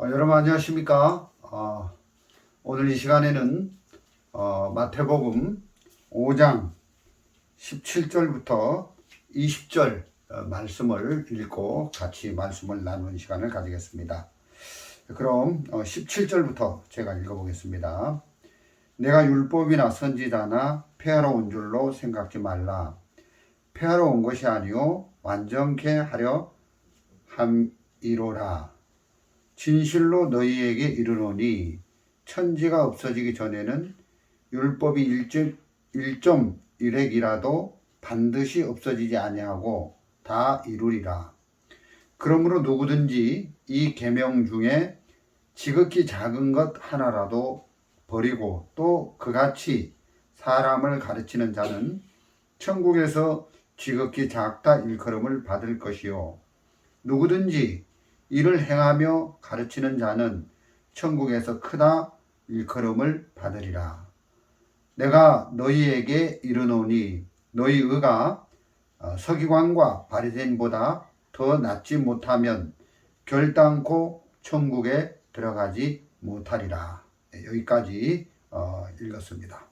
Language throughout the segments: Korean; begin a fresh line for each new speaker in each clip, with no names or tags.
여러분 안녕하십니까? 오늘 이 시간에는 마태복음 5장 17절부터 20절 말씀을 읽고 같이 말씀을 나누는 시간을 가지겠습니다. 그럼 17절부터 제가 읽어보겠습니다. 내가 율법이나 선지자나 폐하러 온 줄로 생각지 말라. 폐하러 온 것이 아니요 완전케 하려 함이로라. 진실로 너희에게 이르노니 천지가 없어지기 전에는 율법이 1.1획이라도 반드시 없어지지 아니하고 다 이루리라. 그러므로 누구든지 이 계명 중에 지극히 작은 것 하나라도 버리고 또 그같이 사람을 가르치는 자는 천국에서 지극히 작다 일컬음을 받을 것이요 누구든지 이를 행하며 가르치는 자는 천국에서 크다 일컬음을 받으리라. 내가 너희에게 이르노니 너희 의가 서기관과 바리새인보다 더 낫지 못하면 결단코 천국에 들어가지 못하리라. 여기까지 읽었습니다.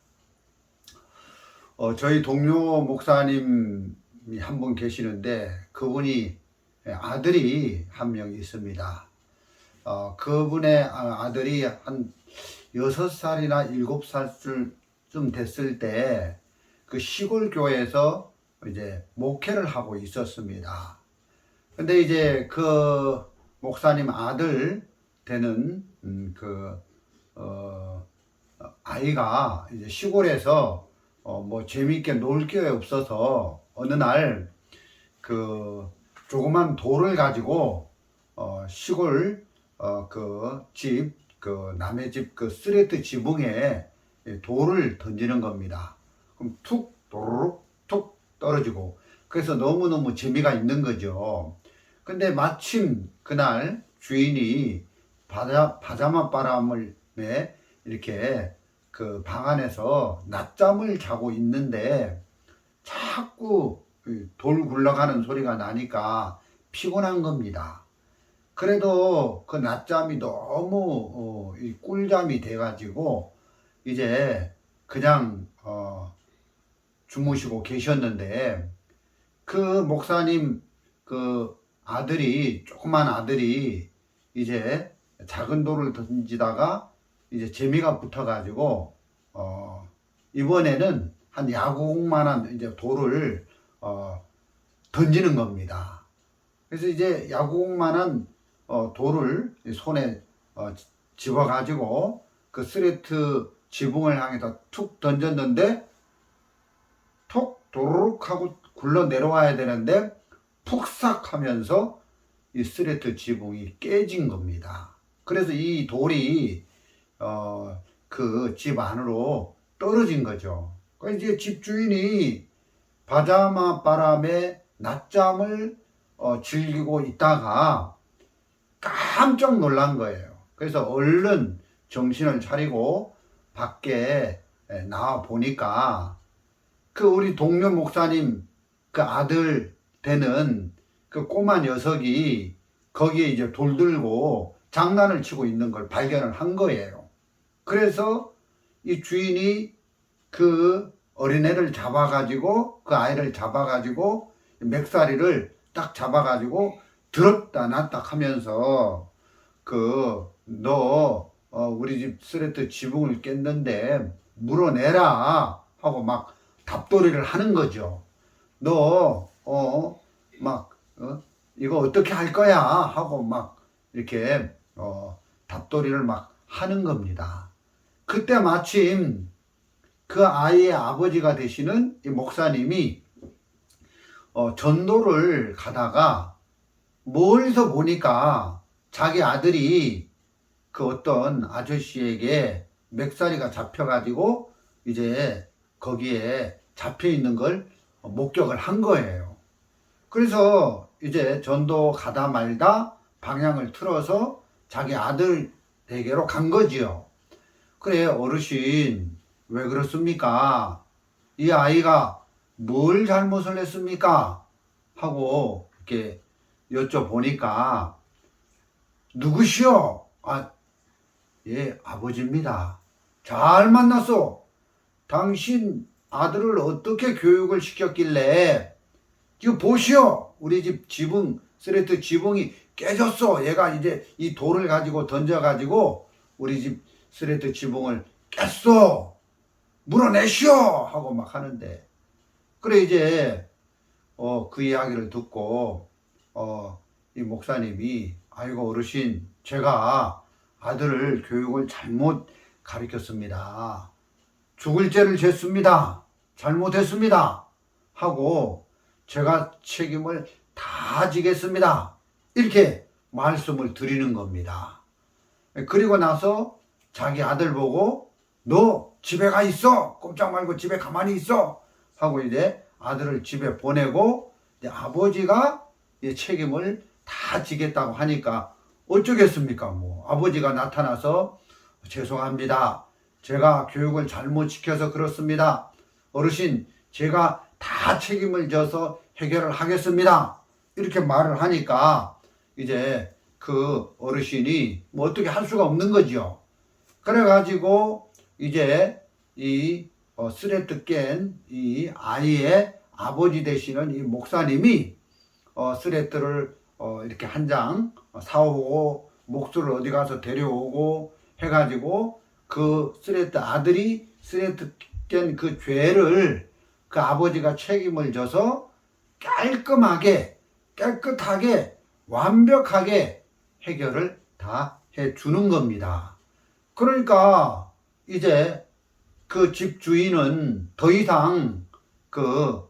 저희 동료 목사님이 한 분 계시는데 그분이 아들이 한 명 있습니다. 그분의 아들이 한 6살이나 7살쯤 됐을 때 그 시골 교회에서 이제 목회를 하고 있었습니다. 근데 이제 그 목사님 아들 되는 아이가 이제 시골에서 뭐 재미있게 놀 게 없어서 어느 날 조그만 돌을 가지고 시골 남의 집 쓰레트 지붕에 돌을 던지는 겁니다. 그럼 툭 도루룩 툭 떨어지고 그래서 너무너무 재미가 있는 거죠. 근데 마침 그날 주인이 바자마 바람을 이렇게 그 방 안에서 낮잠을 자고 있는데 자꾸 돌 굴러가는 소리가 나니까 피곤한 겁니다. 그래도 그 낮잠이 너무 꿀잠이 돼가지고 이제 그냥 주무시고 계셨는데 그 목사님 조그만 아들이 이제 작은 돌을 던지다가 이제 재미가 붙어가지고 이번에는 한 야구공만한 이제 돌을 던지는 겁니다. 그래서 이제 야구공만한 돌을 손에 집어가지고 그 스레트 지붕을 향해서 툭 던졌는데 톡 도루룩 하고 굴러 내려와야 되는데 푹삭 하면서 이 스레트 지붕이 깨진 겁니다. 그래서 이 돌이 그 집 안으로 떨어진 거죠. 그러니까 이제 집주인이 바자마 바람에 낮잠을 즐기고 있다가 깜짝 놀란 거예요. 그래서 얼른 정신을 차리고 밖에 나와 보니까 그 우리 동료 목사님 그 아들 되는 그 꼬마 녀석이 거기에 이제 돌 들고 장난을 치고 있는 걸 발견을 한 거예요. 그래서 이 주인이 그 어린애를 잡아가지고 그 아이를 잡아가지고 맥사리를 딱 잡아가지고 들었다 놨다 하면서 너 우리 집 스레트 지붕을 깼는데 물어내라 하고 막 답돌이를 하는 거죠. 너 이거 어떻게 할 거야 하고 막 이렇게 답돌이를 막 하는 겁니다. 그때 마침 그 아이의 아버지가 되시는 이 목사님이 전도를 가다가 멀리서 보니까 자기 아들이 그 어떤 아저씨에게 맥사리가 잡혀가지고 이제 거기에 잡혀 있는 걸 목격을 한 거예요. 그래서 이제 전도 가다 말다 방향을 틀어서 자기 아들 댁으로 간 거지요. 그래, 어르신 왜 그렇습니까? 이 아이가 뭘 잘못을 했습니까? 하고 이렇게 여쭤보니까 누구시오? 아, 예, 아버지입니다. 잘 만났어. 당신 아들을 어떻게 교육을 시켰길래 지금 보시오. 우리 집 지붕, 스레트 지붕이 깨졌어. 얘가 이제 이 돌을 가지고 던져가지고 우리 집 스레트 지붕을 깼어. 물어내시오. 하고 막 하는데. 그래, 이제, 그 이야기를 듣고, 이 목사님이, 아이고, 어르신, 제가 아들을 교육을 잘못 가르쳤습니다. 죽을 죄를 졌습니다. 잘못했습니다. 하고, 제가 책임을 다 지겠습니다. 이렇게 말씀을 드리는 겁니다. 그리고 나서 자기 아들 보고 너 집에 가 있어. 꼼짝 말고 집에 가만히 있어. 하고 이제 아들을 집에 보내고 이제 아버지가 이제 책임을 다 지겠다고 하니까 어쩌겠습니까? 뭐 아버지가 나타나서 죄송합니다. 제가 교육을 잘못 시켜서 그렇습니다. 어르신, 제가 다 책임을 져서 해결을 하겠습니다. 이렇게 말을 하니까 이제 그 어르신이 뭐 어떻게 할 수가 없는 거죠. 그래가지고 이제 이 스레트 깬 이 아이의 아버지 되시는 이 목사님이 스레트를 이렇게 한 장 사오고 목수를 어디 가서 데려오고 해가지고 그 스레트 아들이 스레트 깬 그 죄를 그 아버지가 책임을 져서 깔끔하게 깨끗하게 완벽하게 해결을 다 해주는 겁니다. 그러니까 이제 그 집 주인은 더 이상 그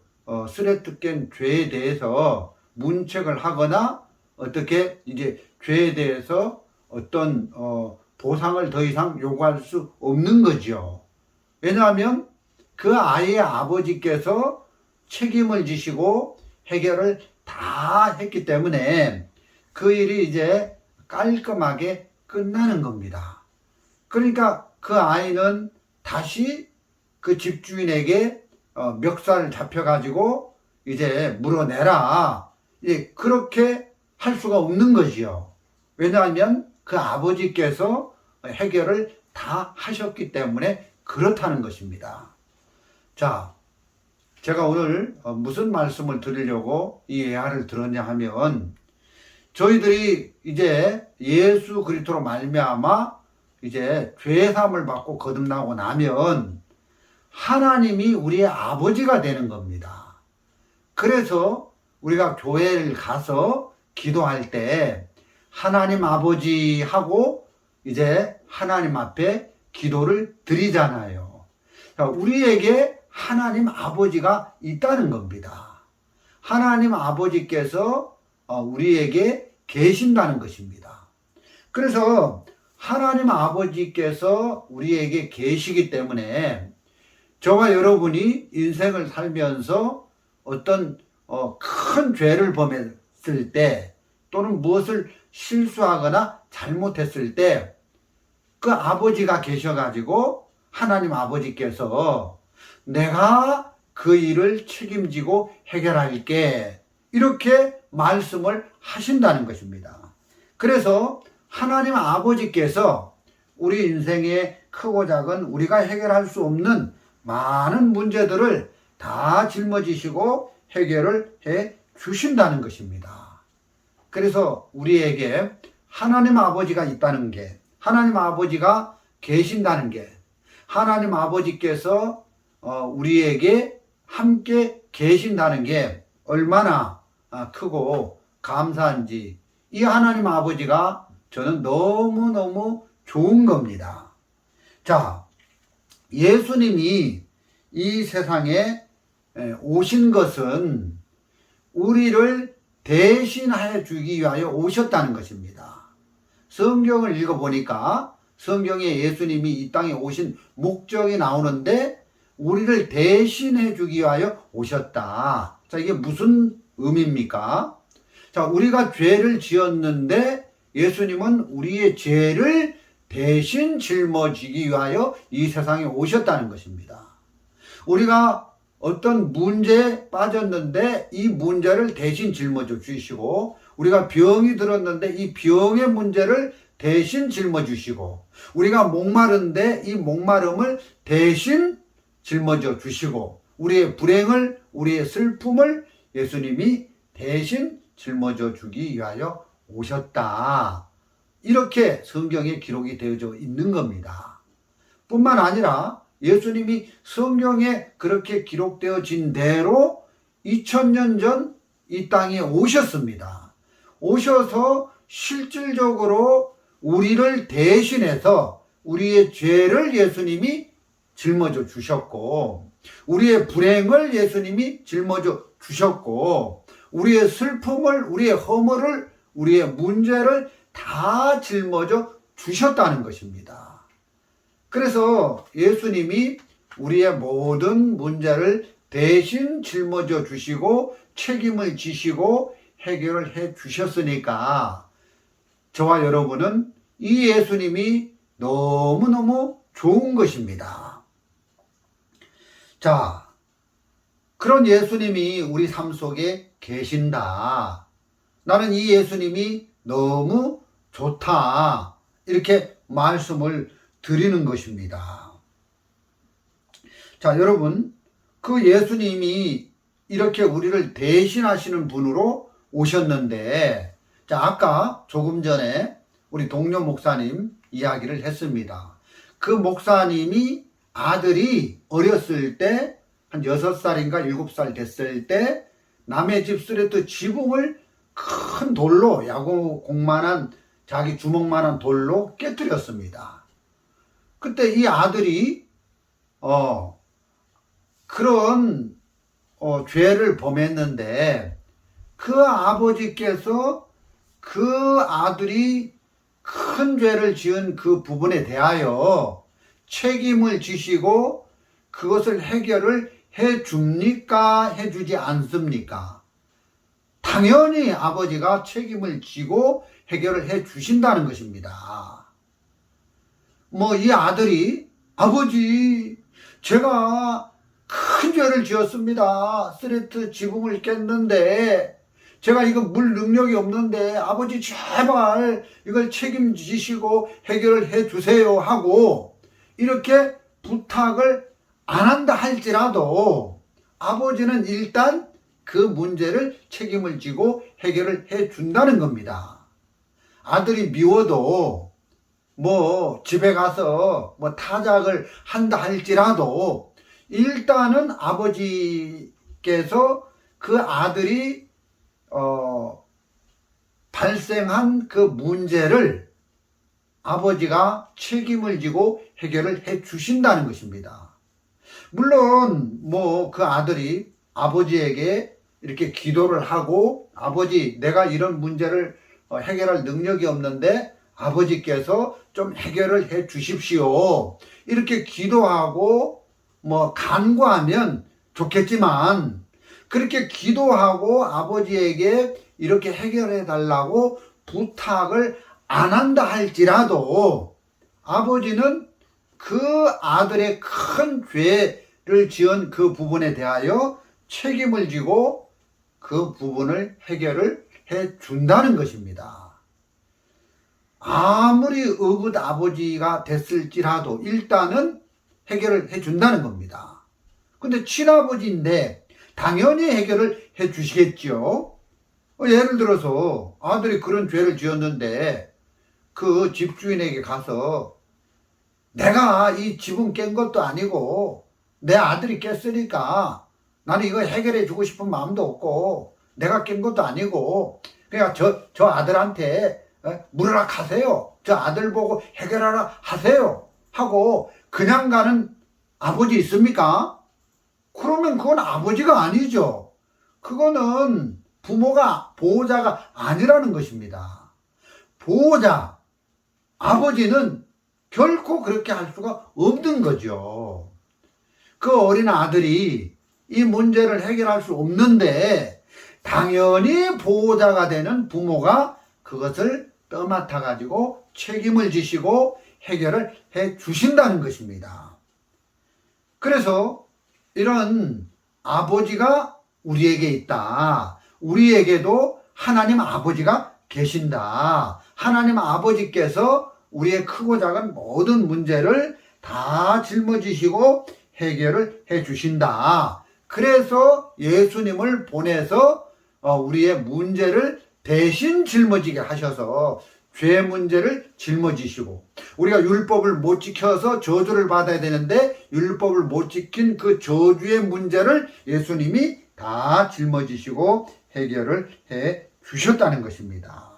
스레트 깬 죄에 대해서 문책을 하거나 어떻게 이제 죄에 대해서 어떤 보상을 더 이상 요구할 수 없는 거죠. 왜냐하면 그 아이의 아버지께서 책임을 지시고 해결을 다 했기 때문에 그 일이 이제 깔끔하게 끝나는 겁니다. 그러니까 그 아이는 다시 그 집주인에게 멱살을 잡혀가지고 이제 물어내라. 예, 그렇게 할 수가 없는 거지요. 왜냐하면 그 아버지께서 해결을 다 하셨기 때문에 그렇다는 것입니다. 자, 제가 오늘 무슨 말씀을 드리려고 이 예화를 들었냐 하면 저희들이 이제 예수 그리스도로 말미암아 이제 죄 사함을 받고 거듭나고 나면 하나님이 우리의 아버지가 되는 겁니다. 그래서 우리가 교회를 가서 기도할 때 하나님 아버지 하고 이제 하나님 앞에 기도를 드리잖아요. 우리에게 하나님 아버지가 있다는 겁니다. 하나님 아버지께서 우리에게 계신다는 것입니다. 그래서 하나님 아버지께서 우리에게 계시기 때문에 저와 여러분이 인생을 살면서 어떤 큰 죄를 범했을 때 또는 무엇을 실수하거나 잘못했을 때 그 아버지가 계셔가지고 하나님 아버지께서 내가 그 일을 책임지고 해결할게 이렇게 말씀을 하신다는 것입니다. 그래서 하나님 아버지께서 우리 인생의 크고 작은 우리가 해결할 수 없는 많은 문제들을 다 짊어지시고 해결을 해 주신다는 것입니다. 그래서 우리에게 하나님 아버지가 있다는 게, 하나님 아버지가 계신다는 게, 하나님 아버지께서 우리에게 함께 계신다는 게 얼마나 크고 감사한지 이 하나님 아버지가 저는 너무너무 좋은 겁니다. 자, 예수님이 이 세상에 오신 것은 우리를 대신해 주기 위하여 오셨다는 것입니다. 성경을 읽어보니까 성경에 예수님이 이 땅에 오신 목적이 나오는데 우리를 대신해 주기 위하여 오셨다. 자, 이게 무슨 의미입니까? 자, 우리가 죄를 지었는데 예수님은 우리의 죄를 대신 짊어지기 위하여 이 세상에 오셨다는 것입니다. 우리가 어떤 문제에 빠졌는데 이 문제를 대신 짊어져 주시고 우리가 병이 들었는데 이 병의 문제를 대신 짊어주시고, 우리가 목마른데 이 목마름을 대신 짊어져 주시고, 우리의 불행을, 우리의 슬픔을 예수님이 대신 짊어져 주기 위하여 오셨다. 이렇게 성경에 기록이 되어져 있는 겁니다. 뿐만 아니라 예수님이 성경에 그렇게 기록되어진 대로 2000년 전 이 땅에 오셨습니다. 오셔서 실질적으로 우리를 대신해서 우리의 죄를 예수님이 짊어져 주셨고, 우리의 불행을 예수님이 짊어져 주셨고, 우리의 슬픔을, 우리의 허물을, 우리의 문제를 다 짊어져 주셨다는 것입니다. 그래서 예수님이 우리의 모든 문제를 대신 짊어져 주시고 책임을 지시고 해결을 해 주셨으니까 저와 여러분은 이 예수님이 너무너무 좋은 것입니다. 자, 그런 예수님이 우리 삶 속에 계신다. 나는 이 예수님이 너무 좋다. 이렇게 말씀을 드리는 것입니다. 자, 여러분, 그 예수님이 이렇게 우리를 대신하시는 분으로 오셨는데, 자, 아까 조금 전에 우리 동료 목사님 이야기를 했습니다. 그 목사님이 아들이 어렸을 때 한 6살인가 7살 됐을 때 남의 집 스레트 지붕을 큰 돌로, 야구공만한 자기 주먹만한 돌로 깨뜨렸습니다. 그때 이 아들이 그런 죄를 범했는데 그 아버지께서 그 아들이 큰 죄를 지은 그 부분에 대하여 책임을 지시고 그것을 해결을 해 줍니까? 해 주지 않습니까? 당연히 아버지가 책임을 지고 해결을 해 주신다는 것입니다. 이 아들이, 아버지, 제가 큰 죄를 지었습니다. 스레트 지붕을 깼는데 제가 이거 물 능력이 없는데 아버지 제발 이걸 책임지시고 해결을 해 주세요 하고 이렇게 부탁을 안 한다 할지라도 아버지는 일단 그 문제를 책임을 지고 해결을 해 준다는 겁니다. 아들이 미워도 집에 가서 타작을 한다 할지라도 일단은 아버지께서 그 아들이 발생한 그 문제를 아버지가 책임을 지고 해결을 해 주신다는 것입니다. 물론 그 아들이 아버지에게 이렇게 기도를 하고, 아버지, 내가 이런 문제를 해결할 능력이 없는데 아버지께서 좀 해결을 해 주십시오. 이렇게 기도하고 간구하면 좋겠지만, 그렇게 기도하고 아버지에게 이렇게 해결해 달라고 부탁을 안 한다 할지라도 아버지는 그 아들의 큰 죄를 지은 그 부분에 대하여 책임을 지고 그 부분을 해결을 해 준다는 것입니다. 아무리 의붓 아버지가 됐을지라도 일단은 해결을 해 준다는 겁니다. 근데 친아버지인데 당연히 해결을 해 주시겠죠. 예를 들어서 아들이 그런 죄를 지었는데 그 집주인에게 가서 내가 이 지붕 깬 것도 아니고 내 아들이 깼으니까 나는 이거 해결해 주고 싶은 마음도 없고 내가 깬 것도 아니고 그냥 저 아들한테 물으라 하세요. 저 아들 보고 해결하라 하세요. 하고 그냥 가는 아버지 있습니까? 그러면 그건 아버지가 아니죠. 그거는 부모가, 보호자가 아니라는 것입니다. 보호자, 아버지는 결코 그렇게 할 수가 없는 거죠. 그 어린 아들이 이 문제를 해결할 수 없는데 당연히 보호자가 되는 부모가 그것을 떠맡아 가지고 책임을 지시고 해결을 해 주신다는 것입니다. 그래서 이런 아버지가 우리에게 있다. 우리에게도 하나님 아버지가 계신다. 하나님 아버지께서 우리의 크고 작은 모든 문제를 다 짊어지시고 해결을 해 주신다. 그래서 예수님을 보내서 우리의 문제를 대신 짊어지게 하셔서 죄 문제를 짊어지시고, 우리가 율법을 못 지켜서 저주를 받아야 되는데 율법을 못 지킨 그 저주의 문제를 예수님이 다 짊어지시고 해결을 해 주셨다는 것입니다.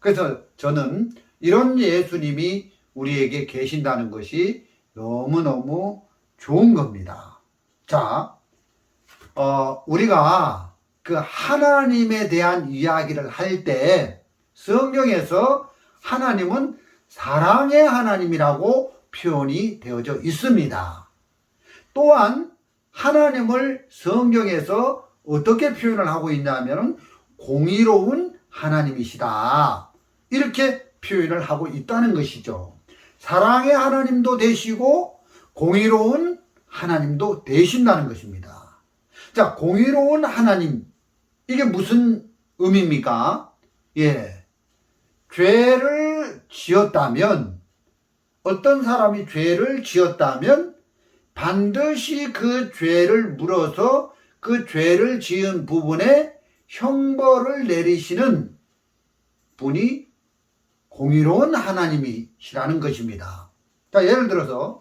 그래서 저는 이런 예수님이 우리에게 계신다는 것이 너무너무 좋은 겁니다. 자, 우리가 그 하나님에 대한 이야기를 할 때 성경에서 하나님은 사랑의 하나님이라고 표현이 되어져 있습니다. 또한 하나님을 성경에서 어떻게 표현을 하고 있냐면 공의로운 하나님이시다, 이렇게 표현을 하고 있다는 것이죠. 사랑의 하나님도 되시고 공의로운 하나님도 되신다는 것입니다. 자, 공의로운 하나님, 이게 무슨 의미입니까? 죄를 지었다면, 어떤 사람이 죄를 지었다면 반드시 그 죄를 물어서 그 죄를 지은 부분에 형벌을 내리시는 분이 공의로운 하나님이시라는 것입니다. 자, 예를 들어서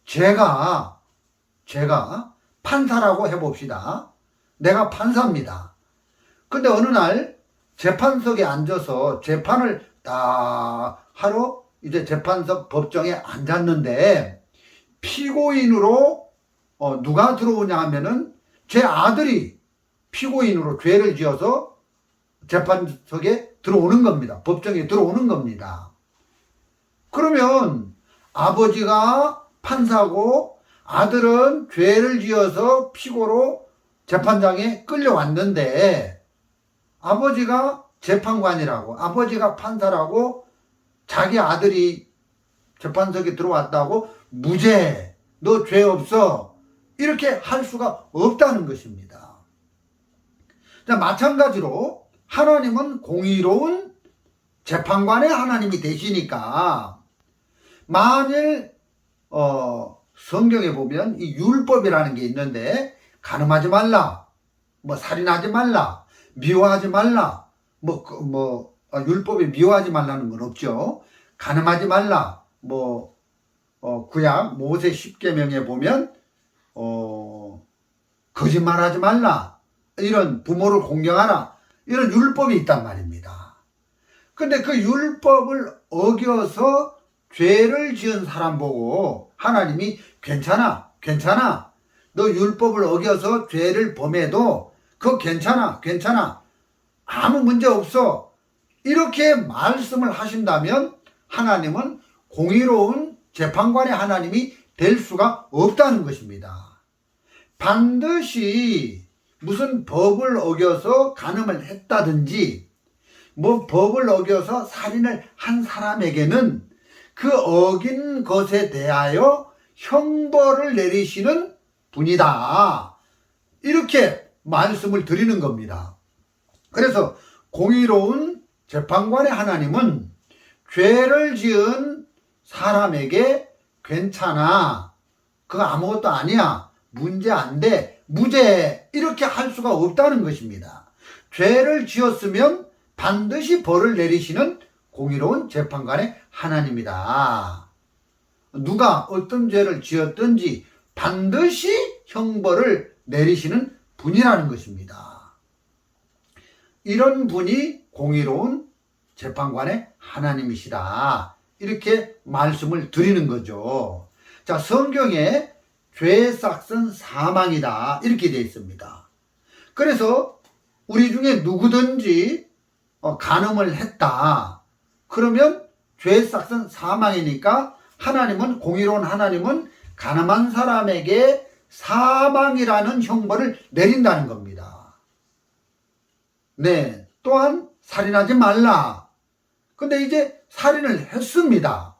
제가 판사라고 해봅시다. 내가 판사입니다. 근데 어느 날 재판석에 앉아서 재판을 다 하러 이제 재판석 법정에 앉았는데 피고인으로 누가 들어오냐 하면은 제 아들이 피고인으로 죄를 지어서 재판석에 들어오는 겁니다. 법정에 들어오는 겁니다. 그러면 아버지가 판사고 아들은 죄를 지어서 피고로 재판장에 끌려왔는데, 아버지가 재판관이라고, 아버지가 판사라고 자기 아들이 재판석에 들어왔다고 무죄, 너 죄 없어, 이렇게 할 수가 없다는 것입니다. 자, 마찬가지로 하나님은 공의로운 재판관의 하나님이 되시니까, 만일 성경에 보면 이 율법이라는 게 있는데, 간음하지 말라, 살인하지 말라, 미워하지 말라, 율법에 미워하지 말라는 건 없죠. 간음하지 말라, 구약 모세 10계명에 보면 거짓말하지 말라, 이런 부모를 공경하라, 이런 율법이 있단 말입니다. 근데 그 율법을 어겨서 죄를 지은 사람 보고 하나님이 괜찮아, 너 율법을 어겨서 죄를 범해도 그거 괜찮아, 아무 문제 없어, 이렇게 말씀을 하신다면 하나님은 공의로운 재판관의 하나님이 될 수가 없다는 것입니다. 반드시 무슨 법을 어겨서 간음을 했다든지 법을 어겨서 살인을 한 사람에게는 그 어긴 것에 대하여 형벌을 내리시는 분이다, 이렇게 말씀을 드리는 겁니다. 그래서 공의로운 재판관의 하나님은 죄를 지은 사람에게 괜찮아, 그거 아무것도 아니야, 문제 안 돼, 무죄, 이렇게 할 수가 없다는 것입니다. 죄를 지었으면 반드시 벌을 내리시는 공의로운 재판관의 하나님이다. 누가 어떤 죄를 지었든지 반드시 형벌을 내리시는 분이라는 것입니다. 이런 분이 공의로운 재판관의 하나님이시다, 이렇게 말씀을 드리는 거죠. 자, 성경에 죄의 삭은 사망이다, 이렇게 되어 있습니다. 그래서 우리 중에 누구든지 간음을 했다, 그러면 죄의 삭은 사망이니까 하나님은, 공의로운 하나님은 간음한 사람에게 사망이라는 형벌을 내린다는 겁니다. 네, 또한 살인하지 말라. 근데 이제 살인을 했습니다.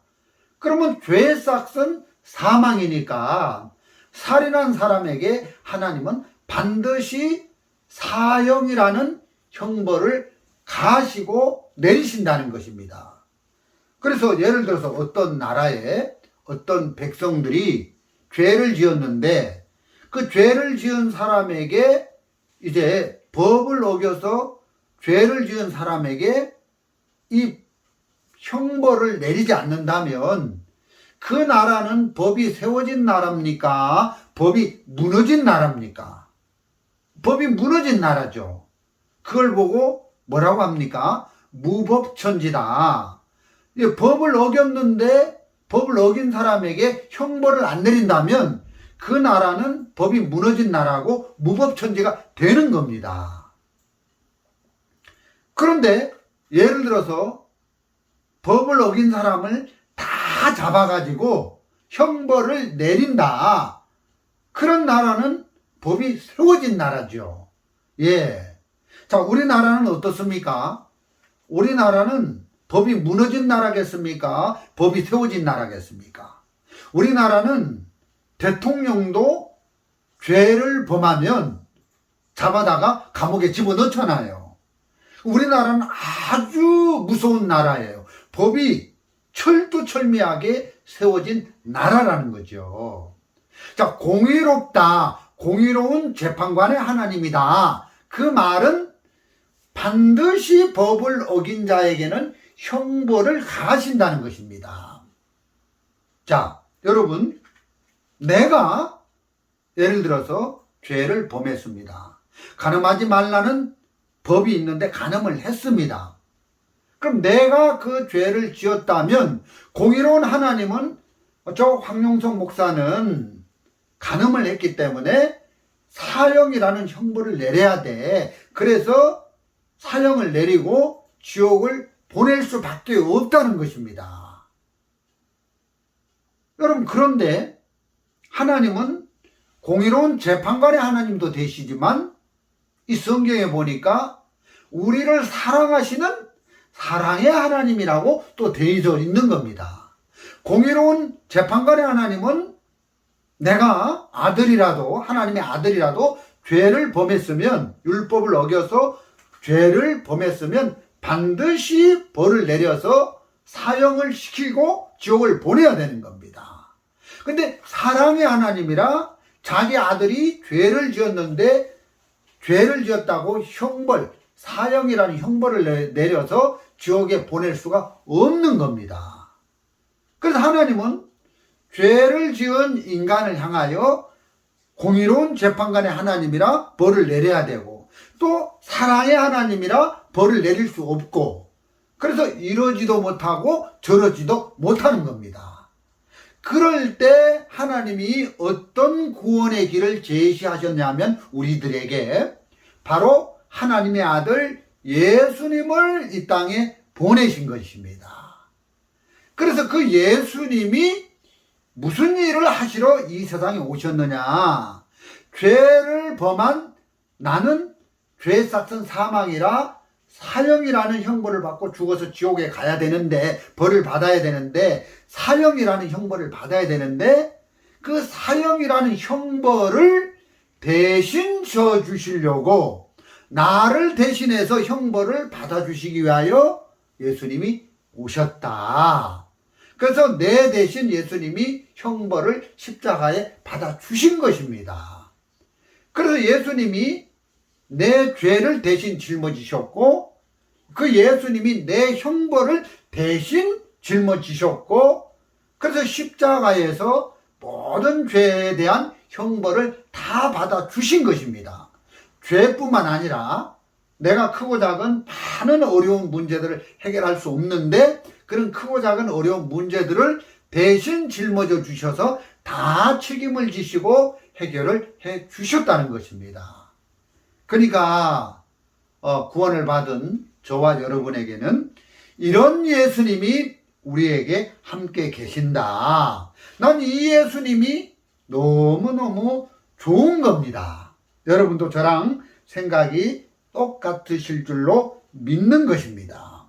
그러면 죄의 삭은 사망이니까 살인한 사람에게 하나님은 반드시 사형이라는 형벌을 가시고 내리신다는 것입니다. 그래서 예를 들어서 어떤 나라에 어떤 백성들이 죄를 지었는데 그 죄를 지은 사람에게 이제 법을 어겨서 죄를 지은 사람에게 이 형벌을 내리지 않는다면 그 나라는 법이 세워진 나라입니까? 법이 무너진 나라입니까? 법이 무너진 나라죠. 그걸 보고 뭐라고 합니까? 무법천지다. 법을 어겼는데 법을 어긴 사람에게 형벌을 안 내린다면 그 나라는 법이 무너진 나라고 무법천지가 되는 겁니다. 그런데 예를 들어서 법을 어긴 사람을 다 잡아가지고 형벌을 내린다. 그런 나라는 법이 세워진 나라죠. 예. 자, 우리나라는 어떻습니까? 우리나라는 법이 무너진 나라겠습니까? 법이 세워진 나라겠습니까? 우리나라는 대통령도 죄를 범하면 잡아다가 감옥에 집어넣잖아요. 우리나라는 아주 무서운 나라예요. 법이 철두철미하게 세워진 나라라는 거죠. 자, 공의롭다. 공의로운 재판관의 하나님이다. 그 말은 반드시 법을 어긴 자에게는 형벌을 가하신다는 것입니다. 자, 여러분, 내가 예를 들어서 죄를 범했습니다. 간음하지 말라는 법이 있는데 간음을 했습니다. 그럼 내가 그 죄를 지었다면 공의로운 하나님은 저 황용석 목사는 간음을 했기 때문에 사형이라는 형벌을 내려야 돼. 그래서 사형을 내리고 지옥을 보낼 수밖에 없다는 것입니다. 여러분, 그런데 하나님은 공의로운 재판관의 하나님도 되시지만 이 성경에 보니까 우리를 사랑하시는 사랑의 하나님이라고 또 되어 있는 겁니다. 공의로운 재판관의 하나님은 내가 아들이라도, 하나님의 아들이라도 죄를 범했으면, 율법을 어겨서 죄를 범했으면 반드시 벌을 내려서 사형을 시키고 지옥을 보내야 되는 겁니다. 근데 사랑의 하나님이라 자기 아들이 죄를 지었는데 죄를 지었다고 형벌, 사형이라는 형벌을 내려서 지옥에 보낼 수가 없는 겁니다. 그래서 하나님은 죄를 지은 인간을 향하여 공의로운 재판관의 하나님이라 벌을 내려야 되고 또 사랑의 하나님이라 벌을 내릴 수 없고 그래서 이러지도 못하고 저러지도 못하는 겁니다. 그럴 때 하나님이 어떤 구원의 길을 제시하셨냐면 우리들에게 바로 하나님의 아들 예수님을 이 땅에 보내신 것입니다. 그래서 그 예수님이 무슨 일을 하시러 이 세상에 오셨느냐? 죄를 범한 나는 죄 삭은 사망이라 사형이라는 형벌을 받고 죽어서 지옥에 가야 되는데, 벌을 받아야 되는데, 사형이라는 형벌을 받아야 되는데 그 사형이라는 형벌을 대신 져 주시려고 나를 대신해서 형벌을 받아주시기 위하여 예수님이 오셨다. 그래서 내 대신 예수님이 형벌을 십자가에 받아주신 것입니다. 그래서 예수님이 내 죄를 대신 짊어지셨고 그 예수님이 내 형벌을 대신 짊어지셨고 그래서 십자가에서 모든 죄에 대한 형벌을 다 받아주신 것입니다. 죄뿐만 아니라 내가 크고 작은 많은 어려운 문제들을 해결할 수 없는데 그런 크고 작은 어려운 문제들을 대신 짊어져 주셔서 다 책임을 지시고 해결을 해 주셨다는 것입니다. 그러니까 구원을 받은 저와 여러분에게는 이런 예수님이 우리에게 함께 계신다. 난 이 예수님이 너무너무 좋은 겁니다. 여러분도 저랑 생각이 똑같으실 줄로 믿는 것입니다.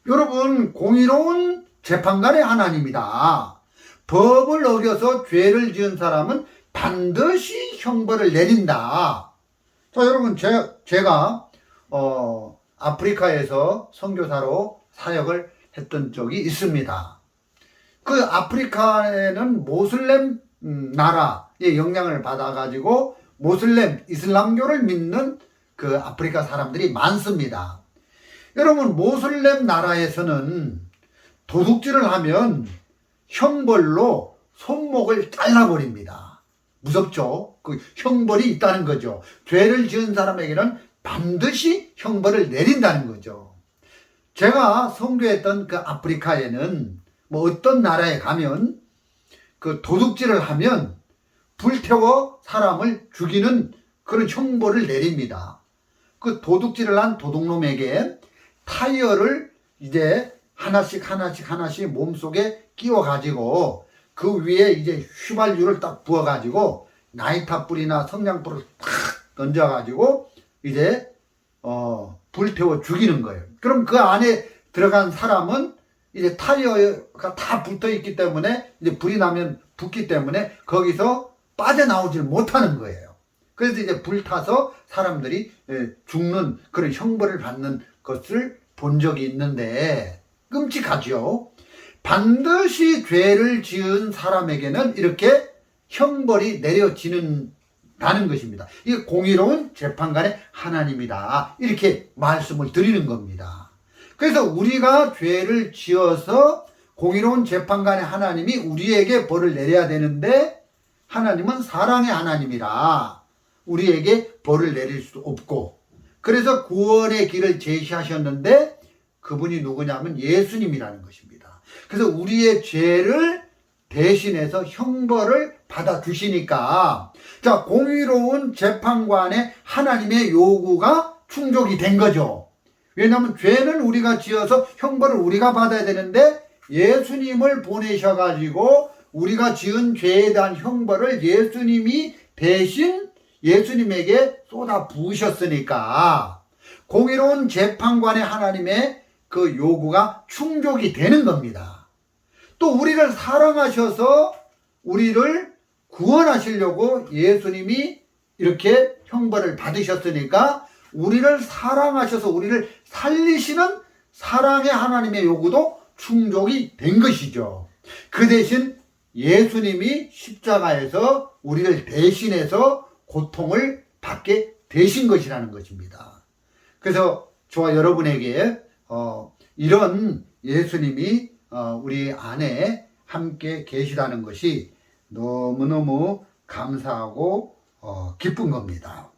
여러분, 공의로운 재판관의 하나님이다. 법을 어겨서 죄를 지은 사람은 반드시 형벌을 내린다. 자, 여러분, 제가 아프리카에서 선교사로 사역을 했던 적이 있습니다. 그 아프리카에는 모슬렘 나라의 영향을 받아가지고 모슬렘 이슬람교를 믿는 그 아프리카 사람들이 많습니다. 여러분, 모슬렘 나라에서는 도둑질을 하면 형벌로 손목을 잘라버립니다. 무섭죠? 그 형벌이 있다는 거죠. 죄를 지은 사람에게는 반드시 형벌을 내린다는 거죠. 제가 선교했던 그 아프리카에는 뭐 어떤 나라에 가면 그 도둑질을 하면 불태워 사람을 죽이는 그런 형벌을 내립니다. 그 도둑질을 한 도둑놈에게 타이어를 이제 하나씩 몸속에 끼워가지고 그 위에 이제 휘발유를 딱 부어가지고 나이타불이나 성냥불을 탁 던져가지고 이제 불태워 죽이는 거예요. 그럼 그 안에 들어간 사람은 이제 타이어가 다 붙어 있기 때문에 이제 불이 나면 붙기 때문에 거기서 빠져나오질 못하는 거예요. 그래서 이제 불타서 사람들이 죽는 그런 형벌을 받는 것을 본 적이 있는데 끔찍하죠. 반드시 죄를 지은 사람에게는 이렇게 형벌이 내려지는다는 것입니다. 이게 공의로운 재판관의 하나님이다, 이렇게 말씀을 드리는 겁니다. 그래서 우리가 죄를 지어서 공의로운 재판관의 하나님이 우리에게 벌을 내려야 되는데 하나님은 사랑의 하나님이라 우리에게 벌을 내릴 수 없고, 그래서 구원의 길을 제시하셨는데 그분이 누구냐면 예수님이라는 것입니다. 그래서 우리의 죄를 대신해서 형벌을 받아주시니까, 자, 공의로운 재판관의 하나님의 요구가 충족이 된 거죠. 왜냐하면 죄는 우리가 지어서 형벌을 우리가 받아야 되는데 예수님을 보내셔가지고 우리가 지은 죄에 대한 형벌을 예수님이 대신 예수님에게 쏟아 부으셨으니까 공의로운 재판관의 하나님의 그 요구가 충족이 되는 겁니다. 또 우리를 사랑하셔서 우리를 구원하시려고 예수님이 이렇게 형벌을 받으셨으니까 우리를 사랑하셔서 우리를 살리시는 사랑의 하나님의 요구도 충족이 된 것이죠. 그 대신 예수님이 십자가에서 우리를 대신해서 고통을 받게 되신 것이라는 것입니다. 그래서 저와 여러분에게 이런 예수님이 우리 안에 함께 계시다는 것이 너무너무 감사하고 기쁜 겁니다.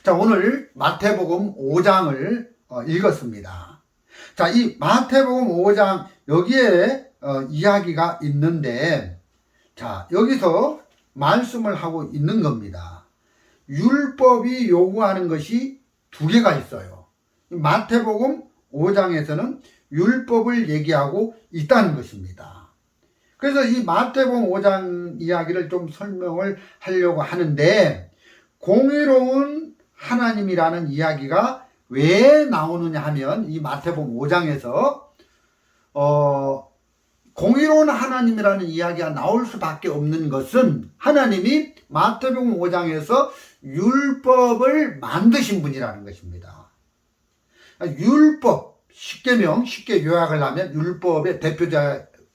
자, 오늘 마태복음 5장을 읽었습니다. 자, 이 마태복음 5장 여기에 이야기가 있는데, 자, 여기서 말씀을 하고 있는 겁니다. 율법이 요구하는 것이 두 개가 있어요. 마태복음 5장에서는 율법을 얘기하고 있다는 것입니다. 그래서 이 마태복음 5장 이야기를 좀 설명을 하려고 하는데, 공의로운 하나님이라는 이야기가 왜 나오느냐 하면, 이 마태복음 5장에서 공의로운 하나님이라는 이야기가 나올 수밖에 없는 것은 하나님이 마태복음 5장에서 율법을 만드신 분이라는 것입니다. 율법, 십계명, 쉽게 요약을 하면 율법의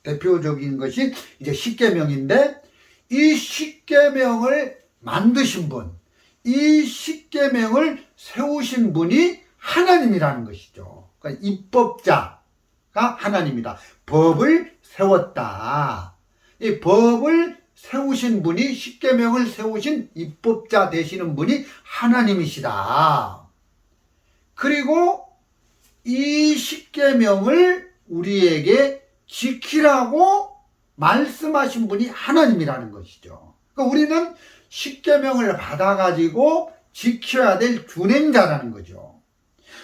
대표적인 것이 이제 십계명인데, 이 십계명을 만드신 분, 이 십계명을 세우신 분이 하나님이라는 것이죠. 그러니까 입법자가 하나님이다. 법을 세웠다. 이 법을 세우신 분이, 십계명을 세우신 입법자 되시는 분이 하나님이시다. 그리고 이 십계명을 우리에게 지키라고 말씀하신 분이 하나님이라는 것이죠. 그러니까 우리는 십계명을 받아가지고 지켜야 될 준행자라는 거죠.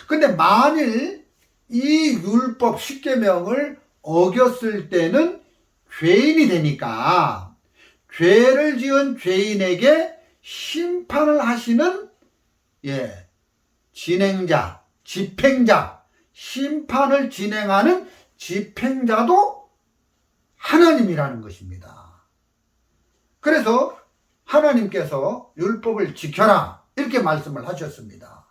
근데 만일 이 율법 십계명을 어겼을 때는 죄인이 되니까 죄를 지은 죄인에게 심판을 하시는 진행자, 집행자, 심판을 진행하는 집행자도 하나님이라는 것입니다. 그래서 하나님께서 율법을 지켜라, 이렇게 말씀을 하셨습니다.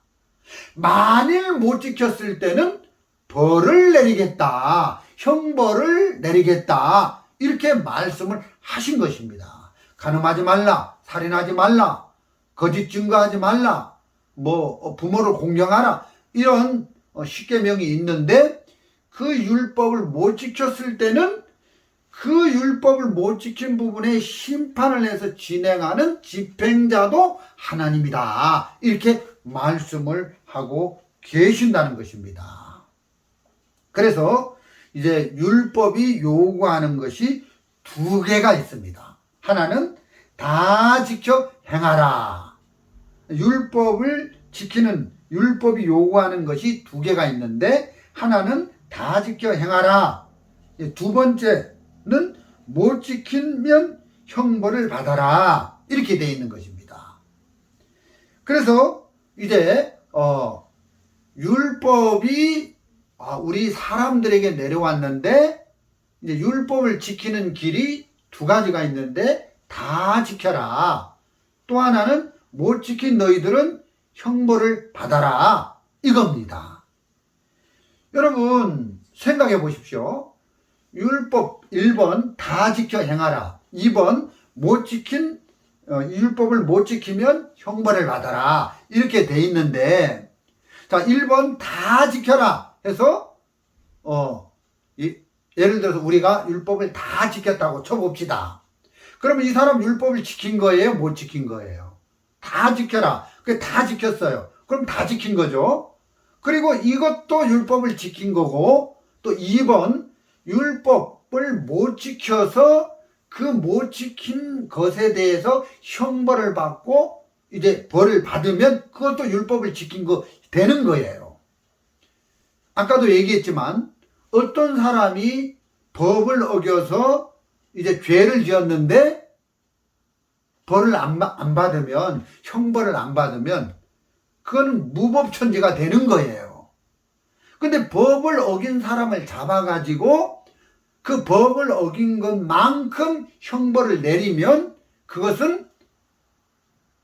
만일 못 지켰을 때는 벌을 내리겠다, 형벌을 내리겠다, 이렇게 말씀을 하신 것입니다. 간음하지 말라, 살인하지 말라, 거짓 증거하지 말라, 부모를 공경하라, 이런 십계명이 있는데 그 율법을 못 지켰을 때는 그 율법을 못 지킨 부분에 심판을 해서 진행하는 집행자도 하나님이다, 이렇게 말씀을 하고 계신다는 것입니다. 그래서 이제 율법이 요구하는 것이 두 개가 있습니다. 하나는 다 지켜 행하라. 율법을 지키는, 율법이 요구하는 것이 두 개가 있는데 하나는 다 지켜 행하라. 두 번째는 못 지키면 형벌을 받아라, 이렇게 되어 있는 것입니다. 그래서 이제 율법이 우리 사람들에게 내려왔는데 이제 율법을 지키는 길이 두 가지가 있는데 다 지켜라. 또 하나는 못 지킨 너희들은 형벌을 받아라, 이겁니다. 여러분 생각해 보십시오. 율법 1번 다 지켜 행하라, 2번 율법을 못 지키면 형벌을 받아라, 이렇게 돼 있는데, 자 1번 다 지켜라 해서 예를 들어서 우리가 율법을 다 지켰다고 쳐봅시다. 그러면 이 사람 율법을 지킨 거예요, 못 지킨 거예요? 다 지켜라. 그게 다 지켰어요. 그럼 다 지킨 거죠. 그리고 이것도 율법을 지킨 거고, 또 2번 율법을 못 지켜서 그 못 지킨 것에 대해서 형벌을 받고 이제 벌을 받으면 그것도 율법을 지킨 거 되는 거예요. 아까도 얘기했지만 어떤 사람이 법을 어겨서 이제 죄를 지었는데 벌을 안 받으면, 형벌을 안 받으면 그건 무법천지가 되는 거예요. 근데 법을 어긴 사람을 잡아가지고 그 법을 어긴 것만큼 형벌을 내리면 그것은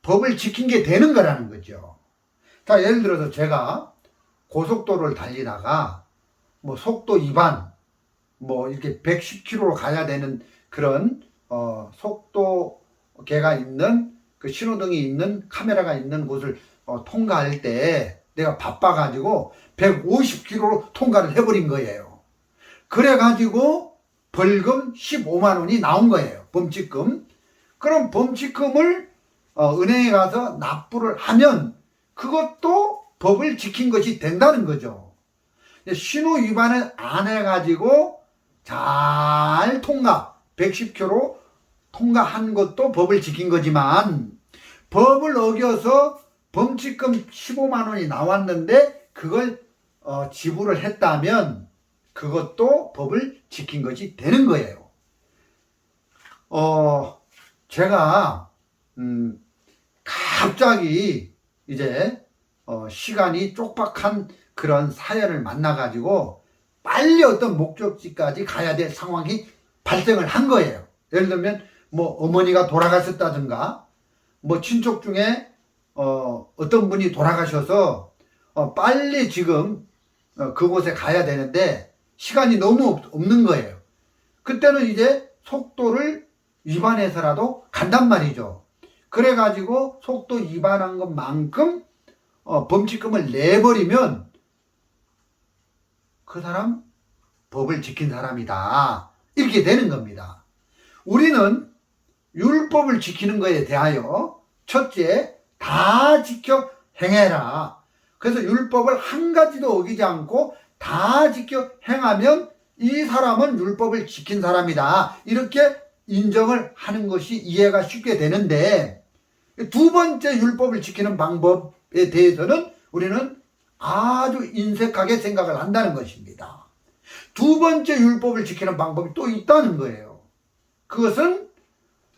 법을 지킨 게 되는 거라는 거죠. 자, 예를 들어서 제가 고속도로를 달리다가 속도 위반, 이렇게 110km로 가야 되는 그런 속도계가 있는, 그 신호등이 있는, 카메라가 있는 곳을 통과할 때 내가 바빠가지고 150km로 통과를 해버린 거예요. 그래가지고 벌금 15만 원이 나온 거예요, 범칙금. 그럼 범칙금을 은행에 가서 납부를 하면 그것도 법을 지킨 것이 된다는 거죠. 신호 위반을 안 해가지고 잘 110km 통과한 것도 법을 지킨 거지만, 법을 어겨서 범칙금 15만 원이 나왔는데 그걸 지불을 했다면 그것도 법을 지킨 것이 되는 거예요. 제가 갑자기 이제 시간이 쪽박한 그런 사연을 만나가지고 빨리 어떤 목적지까지 가야 될 상황이 발생을 한 거예요. 예를 들면 어머니가 돌아가셨다든가 친척 중에 어떤 분이 돌아가셔서 빨리 지금 그곳에 가야 되는데 시간이 너무 없는 거예요. 그때는 이제 속도를 위반해서라도 간단 말이죠. 그래가지고 속도 위반한 것만큼 범칙금을 내버리면 그 사람 법을 지킨 사람이다, 이렇게 되는 겁니다. 우리는 율법을 지키는 것에 대하여 첫째, 다 지켜 행해라. 그래서 율법을 한 가지도 어기지 않고 다 지켜 행하면 이 사람은 율법을 지킨 사람이다, 이렇게 인정을 하는 것이 이해가 쉽게 되는데, 두 번째 율법을 지키는 방법에 대해서는 우리는 아주 인색하게 생각을 한다는 것입니다. 두 번째 율법을 지키는 방법이 또 있다는 거예요. 그것은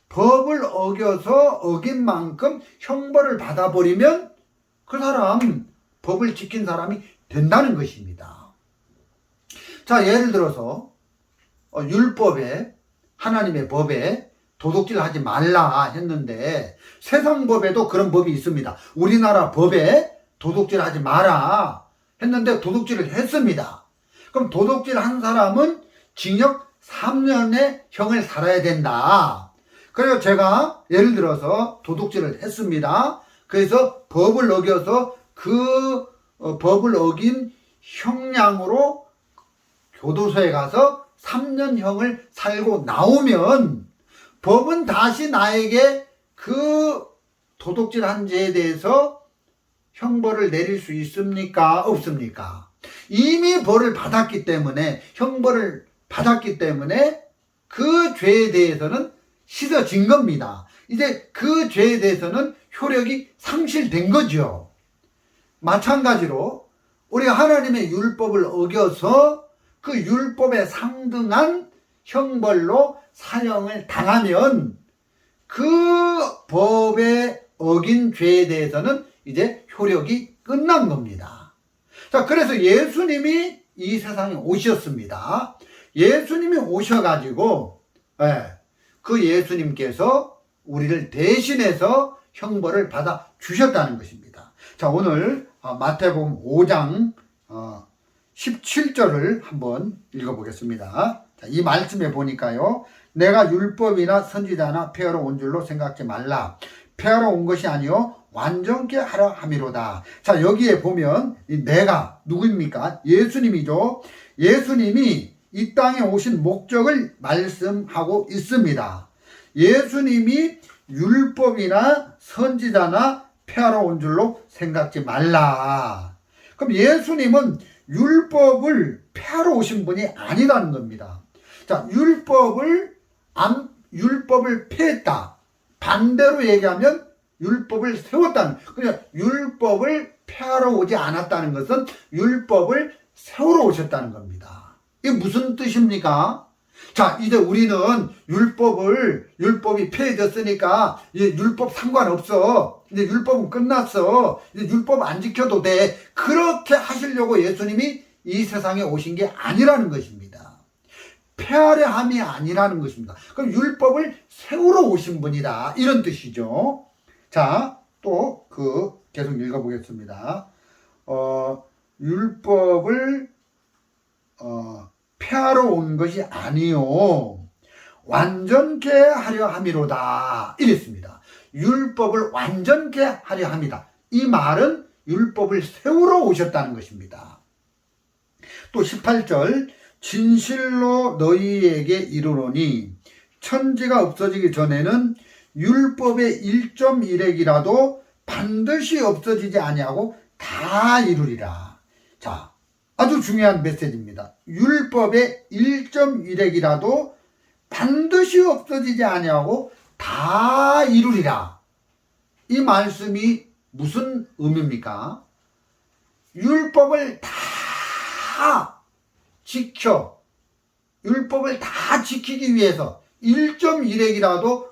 법을 어겨서 어긴 만큼 형벌을 받아버리면 그 사람 법을 지킨 사람이 된다는 것입니다. 자, 예를 들어서 율법에, 하나님의 법에 도둑질 하지 말라 했는데 세상 법에도 그런 법이 있습니다. 우리나라 법에 도둑질하지 마라 했는데 도둑질을 했습니다. 그럼 도둑질 한 사람은 징역 3년의 형을 살아야 된다. 그래서 제가 예를 들어서 도둑질을 했습니다. 그래서 법을 어겨서 그 법을 어긴 형량으로 교도소에 가서 3년형을 살고 나오면 법은 다시 나에게 그 도둑질한 죄에 대해서 형벌을 내릴 수 있습니까? 없습니까? 이미 벌을 받았기 때문에, 형벌을 받았기 때문에 그 죄에 대해서는 씻어진 겁니다. 이제 그 죄에 대해서는 효력이 상실된 거죠. 마찬가지로 우리가 하나님의 율법을 어겨서 그 율법에 상등한 형벌로 사형을 당하면 그 법에 어긴 죄에 대해서는 이제 효력이 끝난 겁니다. 자, 그래서 예수님이 이 세상에 오셨습니다. 예수님이 오셔가지고, 그 예수님께서 우리를 대신해서 형벌을 받아 주셨다는 것입니다. 자, 오늘 마태복음 5장 17절을 한번 읽어보겠습니다. 자, 이 말씀에 보니까요, 내가 율법이나 선지자나 폐하러 온 줄로 생각지 말라. 폐하러 온 것이 아니요 완전케 하려 함이로다. 자, 여기에 보면 내가 누구입니까? 예수님이죠. 예수님이 이 땅에 오신 목적을 말씀하고 있습니다. 예수님이 율법이나 선지자나 폐하러 온 줄로 생각지 말라. 그럼 예수님은 율법을 폐하러 오신 분이 아니라는 겁니다. 자, 율법을 폐했다. 반대로 얘기하면 율법을 세웠다는, 그냥 율법을 폐하러 오지 않았다는 것은 율법을 세우러 오셨다는 겁니다. 이게 무슨 뜻입니까? 자, 이제 우리는 율법이 폐해졌으니까 이제 율법 상관없어. 이제 율법은 끝났어. 이제 율법 안 지켜도 돼. 그렇게 하시려고 예수님이 이 세상에 오신 게 아니라는 것입니다. 폐하려 함이 아니라는 것입니다. 그럼 율법을 세우러 오신 분이다. 이런 뜻이죠. 자, 또 계속 읽어보겠습니다. 율법을 폐하러 온 것이 아니요 완전케 하려 함이로다. 이랬습니다. 율법을 완전케 하려 합니다. 이 말은 율법을 세우러 오셨다는 것입니다. 또 18절, 진실로 너희에게 이르노니 천지가 없어지기 전에는 율법의 1.1핵이라도 반드시 없어지지 아니하고 다 이루리라. 자, 아주 중요한 메시지입니다. 율법의 1.1핵이라도 반드시 없어지지 아니하고 다 이루리라. 이 말씀이 무슨 의미입니까? 율법을 다 율법을 다 지키기 위해서 1.1핵이라도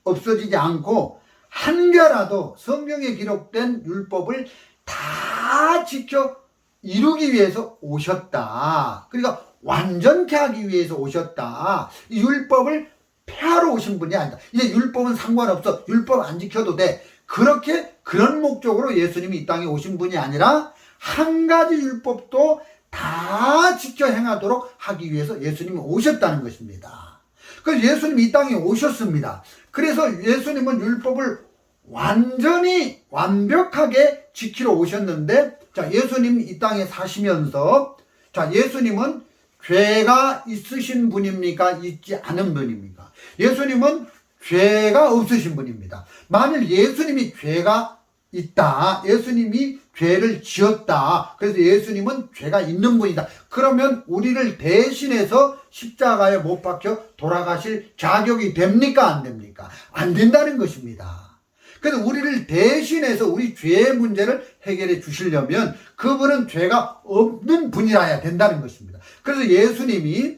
없어지지 않고 한 개라도 성경에 기록된 율법을 다 지켜 이루기 위해서 오셨다. 그러니까 완전케 하기 위해서 오셨다. 이 율법을 폐하러 오신 분이 아니다. 이제 율법은 상관없어. 율법 안 지켜도 돼. 그런 목적으로 예수님이 이 땅에 오신 분이 아니라 한 가지 율법도 다 지켜 행하도록 하기 위해서 예수님이 오셨다는 것입니다. 그래서 예수님이 이 땅에 오셨습니다. 그래서 예수님은 율법을 완전히 완벽하게 지키러 오셨는데, 자, 예수님 이 땅에 사시면서, 자, 예수님은 죄가 있으신 분입니까? 있지 않은 분입니까? 예수님은 죄가 없으신 분입니다. 만일 예수님이 죄가 있다, 예수님이 죄를 지었다, 그래서 예수님은 죄가 있는 분이다, 그러면 우리를 대신해서 십자가에 못 박혀 돌아가실 자격이 됩니까? 안 됩니까? 안 된다는 것입니다. 그래서 우리를 대신해서 우리 죄의 문제를 해결해 주시려면 그분은 죄가 없는 분이라야 된다는 것입니다. 그래서 예수님이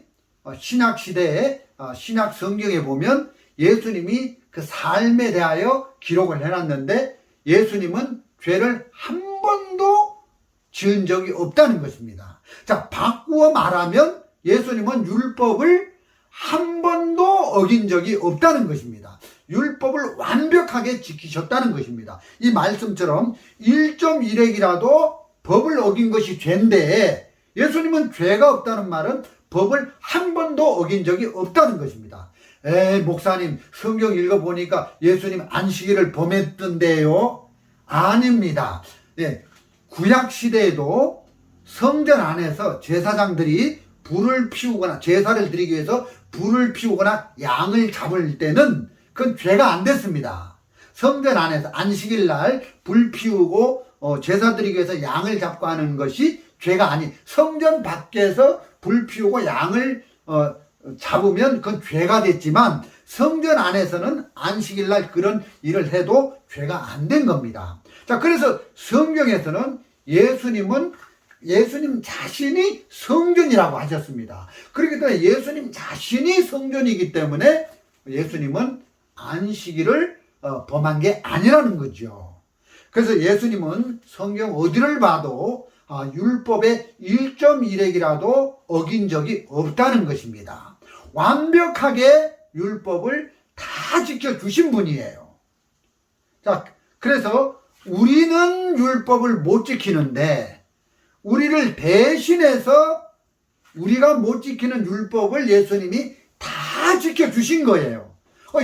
신약시대에 신약 성경에 보면 예수님이 그 삶에 대하여 기록을 해놨는데 예수님은 죄를 한 번도 지은 적이 없다는 것입니다. 자, 바꾸어 말하면 예수님은 율법을 한 번도 어긴 적이 없다는 것입니다. 율법을 완벽하게 지키셨다는 것입니다. 이 말씀처럼 1.1핵이라도 법을 어긴 것이 죄인데 예수님은 죄가 없다는 말은 법을 한 번도 어긴 적이 없다는 것입니다. 목사님 성경 읽어보니까 예수님 안식일을 범했던데요. 아닙니다. 구약시대에도 성전 안에서 제사장들이 불을 피우거나 제사를 드리기 위해서 불을 피우거나 양을 잡을 때는 그건 죄가 안 됐습니다. 성전 안에서 안식일 날 불 피우고 제사 드리기 위해서 양을 잡고 하는 것이 죄가 아닌, 성전 밖에서 불 피우고 양을 잡으면 그건 죄가 됐지만 성전 안에서는 안식일 날 그런 일을 해도 죄가 안 된 겁니다. 자, 그래서 성경에서는 예수님 자신이 성전이라고 하셨습니다. 그렇기 때문에 예수님 자신이 성전이기 때문에 예수님은 안식일을 범한 게 아니라는 거죠. 그래서 예수님은 성경 어디를 봐도 율법의 1.1핵이라도 어긴 적이 없다는 것입니다. 완벽하게 율법을 다 지켜주신 분이에요. 자, 그래서 우리는 율법을 못 지키는데 우리를 대신해서 우리가 못 지키는 율법을 예수님이 다 지켜주신 거예요.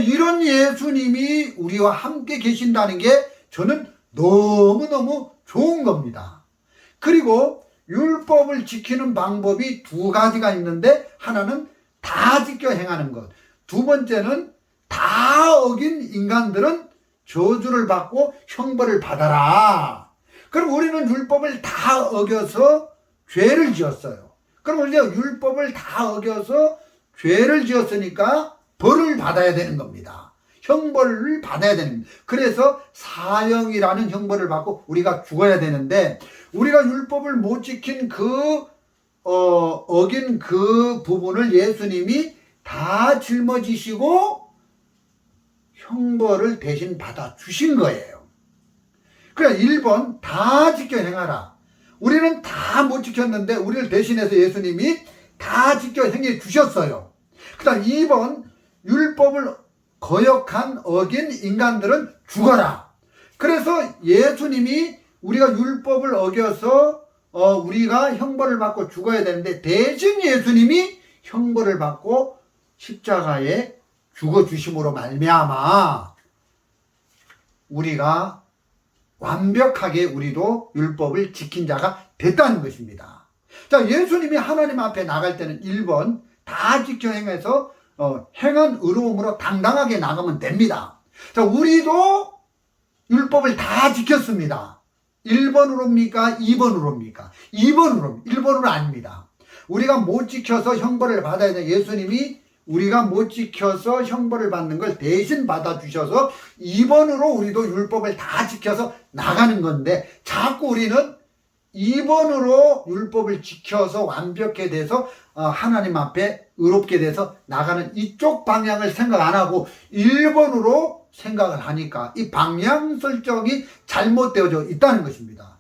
이런 예수님이 우리와 함께 계신다는 게 저는 너무너무 좋은 겁니다. 그리고 율법을 지키는 방법이 두 가지가 있는데 하나는 다 지켜 행하는 것, 두 번째는 다 어긴 인간들은 저주를 받고 형벌을 받아라. 그럼 우리는 율법을 다 어겨서 죄를 지었어요. 그럼 우리가 율법을 다 어겨서 죄를 지었으니까 벌을 받아야 되는 겁니다. 형벌을 받아야 되는 겁니다. 그래서 사형이라는 형벌을 받고 우리가 죽어야 되는데 우리가 율법을 못 지킨 어긴 그 부분을 예수님이 다 짊어지시고 형벌을 대신 받아 주신 거예요. 그러니까 1번 다 지켜 행하라. 우리는 다 못 지켰는데 우리를 대신해서 예수님이 다 지켜 행해 주셨어요. 그 다음 2번 율법을 거역한 어긴 인간들은 죽어라. 그래서 예수님이 우리가 율법을 어겨서 우리가 형벌을 받고 죽어야 되는데 대신 예수님이 형벌을 받고 십자가에 죽어주심으로 말미암아 우리가 완벽하게 우리도 율법을 지킨 자가 됐다는 것입니다. 자, 예수님이 하나님 앞에 나갈 때는 1번 다 지켜 행해서 행한 의로움으로 당당하게 나가면 됩니다. 자, 우리도 율법을 다 지켰습니다. 1번으로입니까? 2번으로입니까? 2번으로, 1번으로 아닙니다. 우리가 못 지켜서 형벌을 받아야 되는 예수님이 우리가 못 지켜서 형벌을 받는 걸 대신 받아주셔서 2번으로 우리도 율법을 다 지켜서 나가는 건데 자꾸 우리는 2번으로 율법을 지켜서 완벽해 돼서 하나님 앞에 의롭게 돼서 나가는 이쪽 방향을 생각 안 하고 1번으로 생각을 하니까 이 방향 설정이 잘못되어져 있다는 것입니다.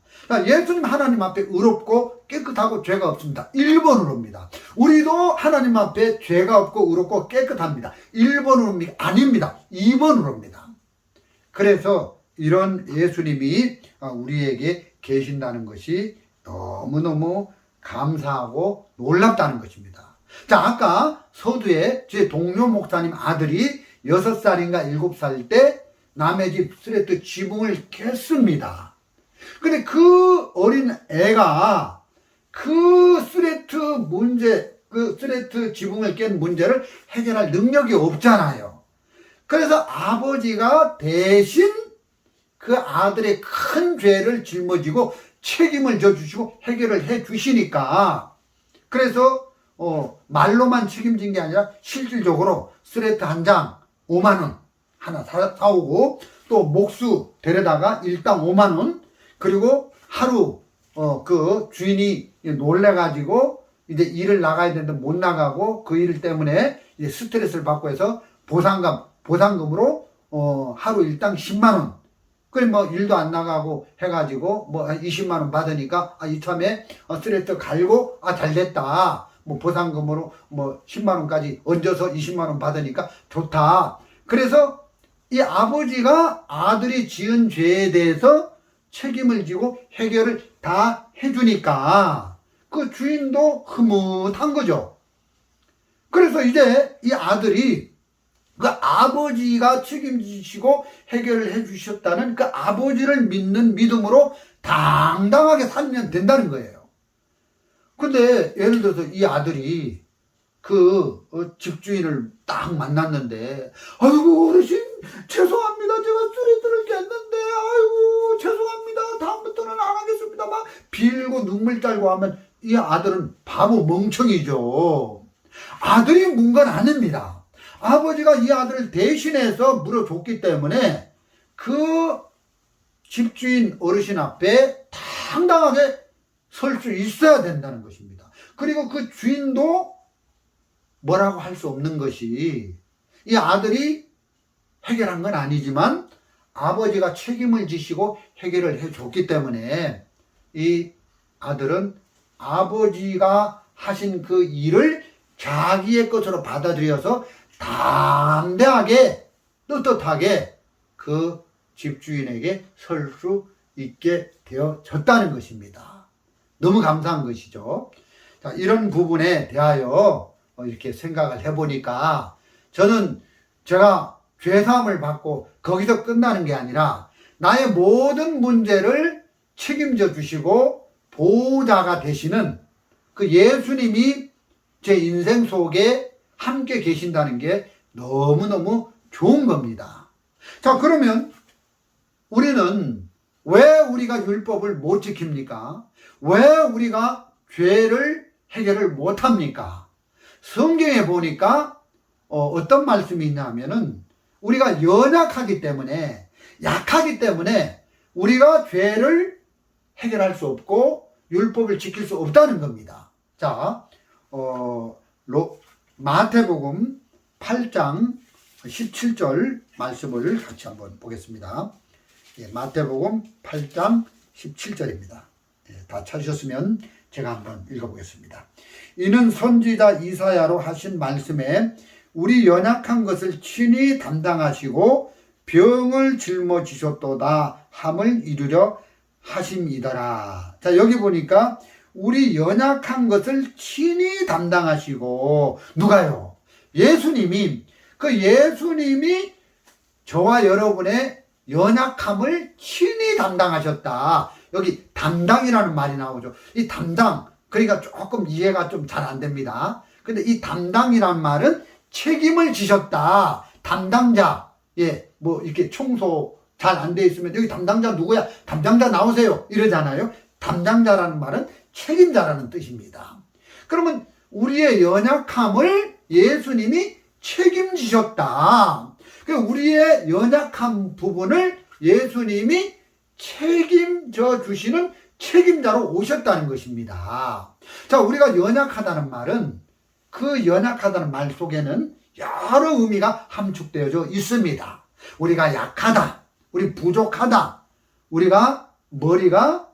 예수님 하나님 앞에 의롭고 깨끗하고 죄가 없습니다. 1번으로입니다. 우리도 하나님 앞에 죄가 없고 의롭고 깨끗합니다. 1번으로입니까? 아닙니다. 2번으로입니다. 그래서 이런 예수님이 우리에게 계신다는 것이 너무너무 감사하고 놀랍다는 것입니다. 자, 아까 서두에 제 동료 목사님 아들이 6살인가 7살 때 남의 집 스레트 지붕을 깼습니다. 근데 그 어린 애가 그 스레트 지붕을 깬 문제를 해결할 능력이 없잖아요. 그래서 아버지가 대신 그 아들의 큰 죄를 짊어지고 책임을 져주시고 해결을 해 주시니까 그래서 말로만 책임진 게 아니라 실질적으로 스레트 한 장 5만원 하나 사오고 또 목수 데려다가 일당 5만원 그리고 하루 그 주인이 놀래가지고 이제 일을 나가야 되는데 못 나가고 그 일 때문에 이제 스트레스를 받고 해서 보상금으로 하루 일당 10만원 그래 뭐 일도 안 나가고 해가지고 뭐 한 20만원 받으니까 이참에 스트레스 갈고 잘됐다 뭐 보상금으로 뭐 10만원까지 얹어서 20만원 받으니까 좋다. 그래서 이 아버지가 아들이 지은 죄에 대해서 책임을 지고 해결을 다 해주니까 그 주인도 흐뭇한 거죠. 그래서 이제 이 아들이 그 아버지가 책임지시고 해결을 해주셨다는 그 아버지를 믿는 믿음으로 당당하게 살면 된다는 거예요. 근데 예를 들어서 이 아들이 그 집주인을 딱 만났는데, 아이고 어르신 죄송합니다, 제가 쓰레기를 깼는데 아이고 죄송합니다, 다음부터는 안 하겠습니다 막 빌고 눈물 딸고 하면 이 아들은 바보 멍청이죠. 아들이 문 건 아닙니다. 아버지가 이 아들을 대신해서 물어줬기 때문에 그 집주인 어르신 앞에 당당하게 설 수 있어야 된다는 것입니다. 그리고 그 주인도 뭐라고 할 수 없는 것이, 이 아들이 해결한 건 아니지만 아버지가 책임을 지시고 해결을 해줬기 때문에 이 아들은 아버지가 하신 그 일을 자기의 것으로 받아들여서 당대하게 떳떳하게 그 집주인에게 설 수 있게 되어졌다는 것입니다. 너무 감사한 것이죠. 자, 이런 부분에 대하여 이렇게 생각을 해보니까 저는 제가 죄사함을 받고 거기서 끝나는 게 아니라 나의 모든 문제를 책임져 주시고 보호자가 되시는 그 예수님이 제 인생 속에 함께 계신다는 게 너무너무 좋은 겁니다. 자, 그러면 우리는 왜 우리가 율법을 못 지킵니까? 왜 우리가 죄를 해결을 못합니까? 성경에 보니까 어떤 말씀이 있냐면은 우리가 연약하기 때문에, 약하기 때문에 우리가 죄를 해결할 수 없고 율법을 지킬 수 없다는 겁니다. 자, 마태복음 8장 17절 말씀을 같이 한번 보겠습니다. 예, 마태복음 8장 17절입니다. 예, 다 찾으셨으면 제가 한번 읽어보겠습니다. 이는 선지자 이사야로 하신 말씀에 우리 연약한 것을 친히 담당하시고 병을 짊어지셨도다 함을 이루려 하심이더라. 자, 여기 보니까 우리 연약한 것을 친히 담당하시고, 누가요? 예수님이, 그 예수님이 저와 여러분의 연약함을 친히 담당하셨다. 여기 담당이라는 말이 나오죠. 이 담당, 그러니까 조금 이해가 좀 잘 안 됩니다. 근데 이 담당이란 말은 책임을 지셨다. 담당자. 예, 뭐 이렇게 청소 잘 안 돼 있으면 여기 담당자 누구야? 담당자 나오세요. 이러잖아요. 담당자라는 말은 책임자라는 뜻입니다. 그러면 우리의 연약함을 예수님이 책임지셨다. 우리의 연약한 부분을 예수님이 책임져 주시는 책임자로 오셨다는 것입니다. 자, 우리가 연약하다는 말은, 그 연약하다는 말 속에는 여러 의미가 함축되어져 있습니다. 우리가 약하다, 우리 부족하다, 우리가 머리가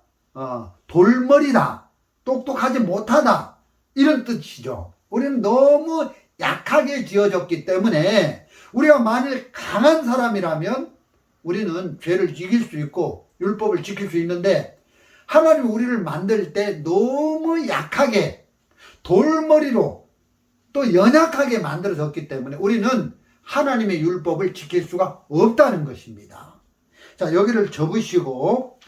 돌머리다, 똑똑하지 못하다, 이런 뜻이죠. 우리는 너무 약하게 지어졌기 때문에 우리가 만일 강한 사람이라면 우리는 죄를 이길 수 있고 율법을 지킬 수 있는데, 하나님이 우리를 만들 때 너무 약하게 돌머리로 또 연약하게 만들어졌기 때문에 우리는 하나님의 율법을 지킬 수가 없다는 것입니다. 자, 여기를 접으시고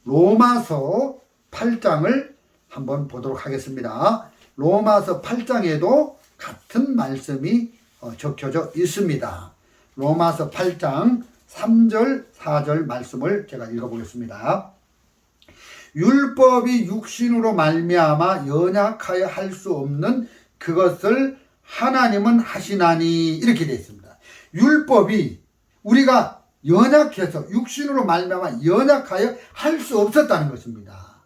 로마서 8장을 한번 보도록 하겠습니다. 로마서 8장에도 같은 말씀이 적혀져 있습니다. 로마서 8장 3절 4절 말씀을 제가 읽어보겠습니다. 율법이 육신으로 말미암아 연약하여 할 수 없는 그것을 하나님은 하시나니, 이렇게 되어 있습니다. 율법이 우리가 연약해서 육신으로 말미암아 연약하여 할 수 없었다는 것입니다.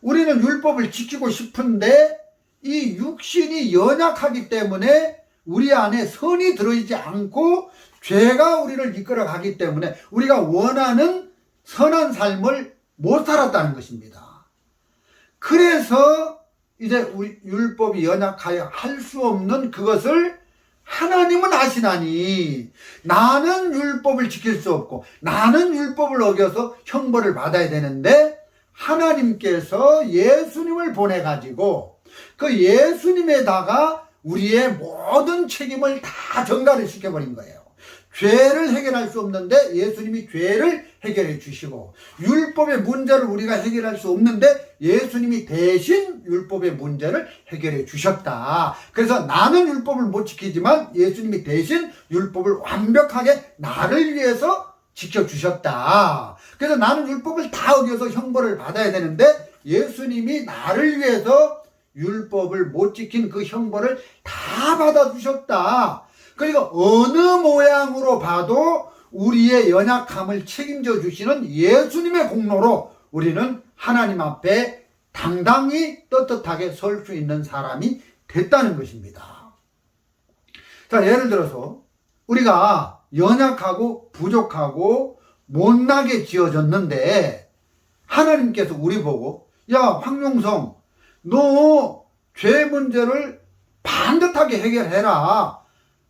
우리는 율법을 지키고 싶은데 이 육신이 연약하기 때문에 우리 안에 선이 들어있지 않고 죄가 우리를 이끌어 가기 때문에 우리가 원하는 선한 삶을 못 살았다는 것입니다. 그래서 이제 우리 율법이 연약하여 할 수 없는 그것을 하나님은 아시나니 나는 율법을 지킬 수 없고 나는 율법을 어겨서 형벌을 받아야 되는데 하나님께서 예수님을 보내가지고 그 예수님에다가 우리의 모든 책임을 다 전가를 시켜버린 거예요. 죄를 해결할 수 없는데 예수님이 죄를 해결해 주시고, 율법의 문제를 우리가 해결할 수 없는데 예수님이 대신 율법의 문제를 해결해 주셨다. 그래서 나는 율법을 못 지키지만 예수님이 대신 율법을 완벽하게 나를 위해서 지켜주셨다. 그래서 나는 율법을 다 어겨서 형벌을 받아야 되는데 예수님이 나를 위해서 율법을 못 지킨 그 형벌을 다 받아주셨다. 그러니까 어느 모양으로 봐도 우리의 연약함을 책임져 주시는 예수님의 공로로 우리는 하나님 앞에 당당히 떳떳하게 설 수 있는 사람이 됐다는 것입니다. 자, 예를 들어서 우리가 연약하고 부족하고 못나게 지어졌는데 하나님께서 우리 보고, 야 황용성, 너 죄 문제를 반듯하게 해결해라,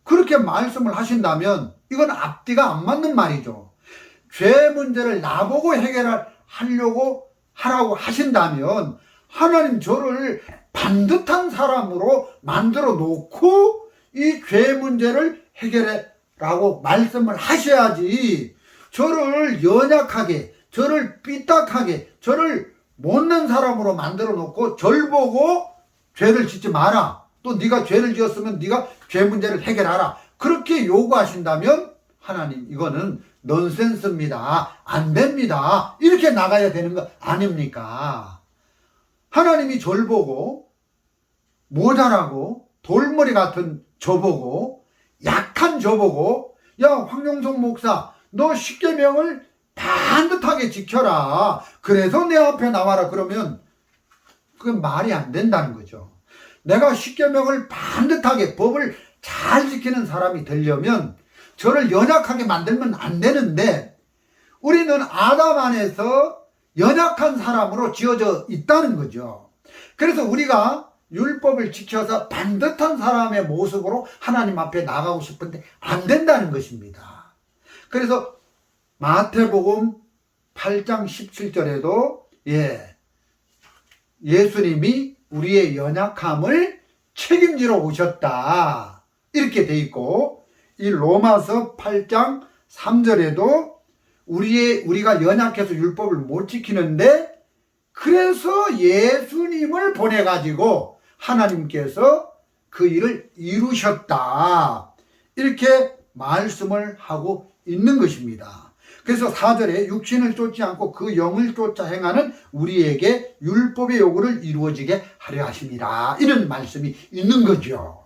그렇게 말씀을 하신다면 이건 앞뒤가 안 맞는 말이죠. 죄 문제를 나보고 해결하려고 하라고 하신다면 하나님 저를 반듯한 사람으로 만들어 놓고 이 죄 문제를 해결해라고 말씀을 하셔야지, 저를 연약하게, 저를 삐딱하게, 저를 못난 사람으로 만들어 놓고 절 보고 죄를 짓지 마라, 또 네가 죄를 지었으면 네가 죄 문제를 해결하라, 그렇게 요구하신다면 하나님 이거는 넌센스입니다, 안 됩니다, 이렇게 나가야 되는 거 아닙니까? 하나님이 절 보고 모자라고 돌머리 같은 저보고, 약한 저보고, 야 황용성 목사, 너 십계명을 반듯하게 지켜라, 그래서 내 앞에 나와라, 그러면 그건 말이 안 된다는 거죠. 내가 십계명을 반듯하게 법을 잘 지키는 사람이 되려면 저를 연약하게 만들면 안 되는데, 우리는 아담 안에서 연약한 사람으로 지어져 있다는 거죠. 그래서 우리가 율법을 지켜서 반듯한 사람의 모습으로 하나님 앞에 나가고 싶은데 안 된다는 것입니다. 그래서 마태복음 8장 17절에도 예수님이 우리의 연약함을 책임지러 오셨다, 이렇게 돼 있고, 이 로마서 8장 3절에도 우리가 연약해서 율법을 못 지키는데 그래서 예수님을 보내가지고 하나님께서 그 일을 이루셨다, 이렇게 말씀을 하고 있는 것입니다. 그래서 4절에 육신을 쫓지 않고 그 영을 쫓아 행하는 우리에게 율법의 요구를 이루어지게 하려 하십니다, 이런 말씀이 있는 거죠.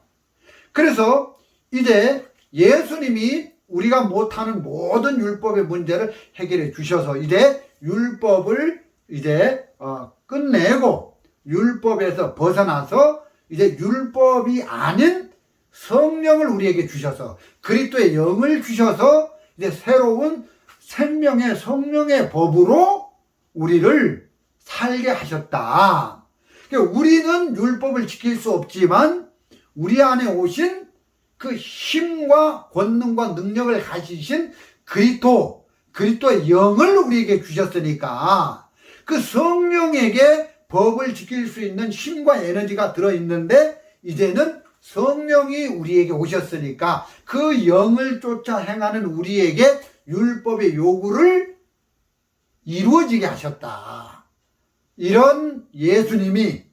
그래서 이제 예수님이 우리가 못하는 모든 율법의 문제를 해결해 주셔서 이제 율법을 끝내고 율법에서 벗어나서 이제 율법이 아닌 성령을 우리에게 주셔서, 그리스도의 영을 주셔서 이제 새로운 생명의 성령의 법으로 우리를 살게 하셨다. 그러니까 우리는 율법을 지킬 수 없지만 우리 안에 오신 그 힘과 권능과 능력을 가지신 그리스도의 영을 우리에게 주셨으니까 그 성령에게 법을 지킬 수 있는 힘과 에너지가 들어있는데, 이제는 성령이 우리에게 오셨으니까 그 영을 쫓아 행하는 우리에게 율법의 요구를 이루어지게 하셨다. 이런 예수님이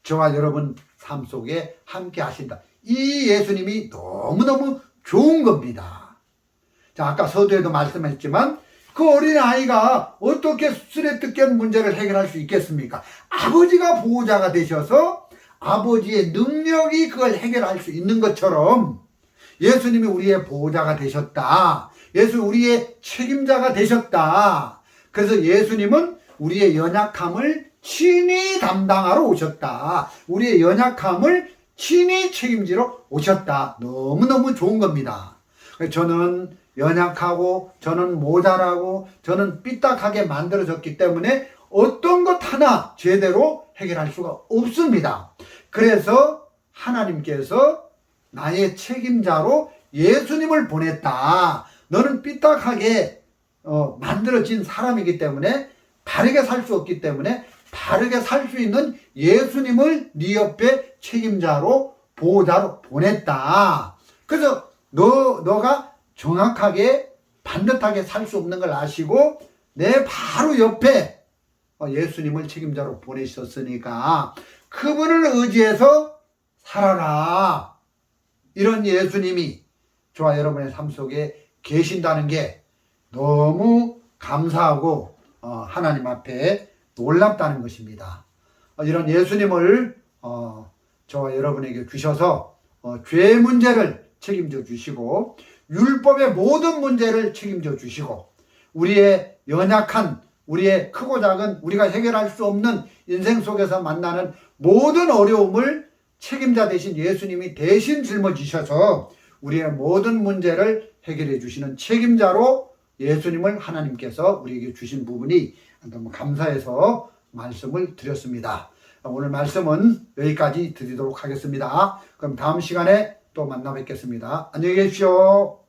저와 여러분 삶 속에 함께 하신다. 이 예수님이 너무너무 좋은 겁니다. 자, 아까 서두에도 말씀했지만 그 어린아이가 어떻게 쓰레뜯기는 문제를 해결할 수 있겠습니까? 아버지가 보호자가 되셔서 아버지의 능력이 그걸 해결할 수 있는 것처럼 예수님이 우리의 보호자가 되셨다. 예수 우리의 책임자가 되셨다. 그래서 예수님은 우리의 연약함을 친히 담당하러 오셨다. 우리의 연약함을 친히 책임지러 오셨다. 너무너무 좋은 겁니다. 저는 연약하고 저는 모자라고 저는 삐딱하게 만들어졌기 때문에 어떤 것 하나 제대로 해결할 수가 없습니다. 그래서 하나님께서 나의 책임자로 예수님을 보냈다. 너는 삐딱하게 만들어진 사람이기 때문에 바르게 살 수 없기 때문에 바르게 살 수 있는 예수님을 네 옆에 책임자로 보호자로 보냈다. 그래서 너가 정확하게 반듯하게 살 수 없는 걸 아시고 내 바로 옆에 예수님을 책임자로 보내셨으니까 그분을 의지해서 살아라. 이런 예수님이 저와 여러분의 삶 속에 계신다는 게 너무 감사하고 하나님 앞에 놀랍다는 것입니다. 이런 예수님을 저와 여러분에게 주셔서 죄 문제를 책임져 주시고 율법의 모든 문제를 책임져 주시고 우리의 연약한 우리의 크고 작은 우리가 해결할 수 없는 인생 속에서 만나는 모든 어려움을 책임자 되신 예수님이 대신 짊어지셔서 우리의 모든 문제를 해결해 주시는 책임자로 예수님을 하나님께서 우리에게 주신 부분이 너무 감사해서 말씀을 드렸습니다. 오늘 말씀은 여기까지 드리도록 하겠습니다. 그럼 다음 시간에 또 만나 뵙겠습니다. 안녕히 계십시오.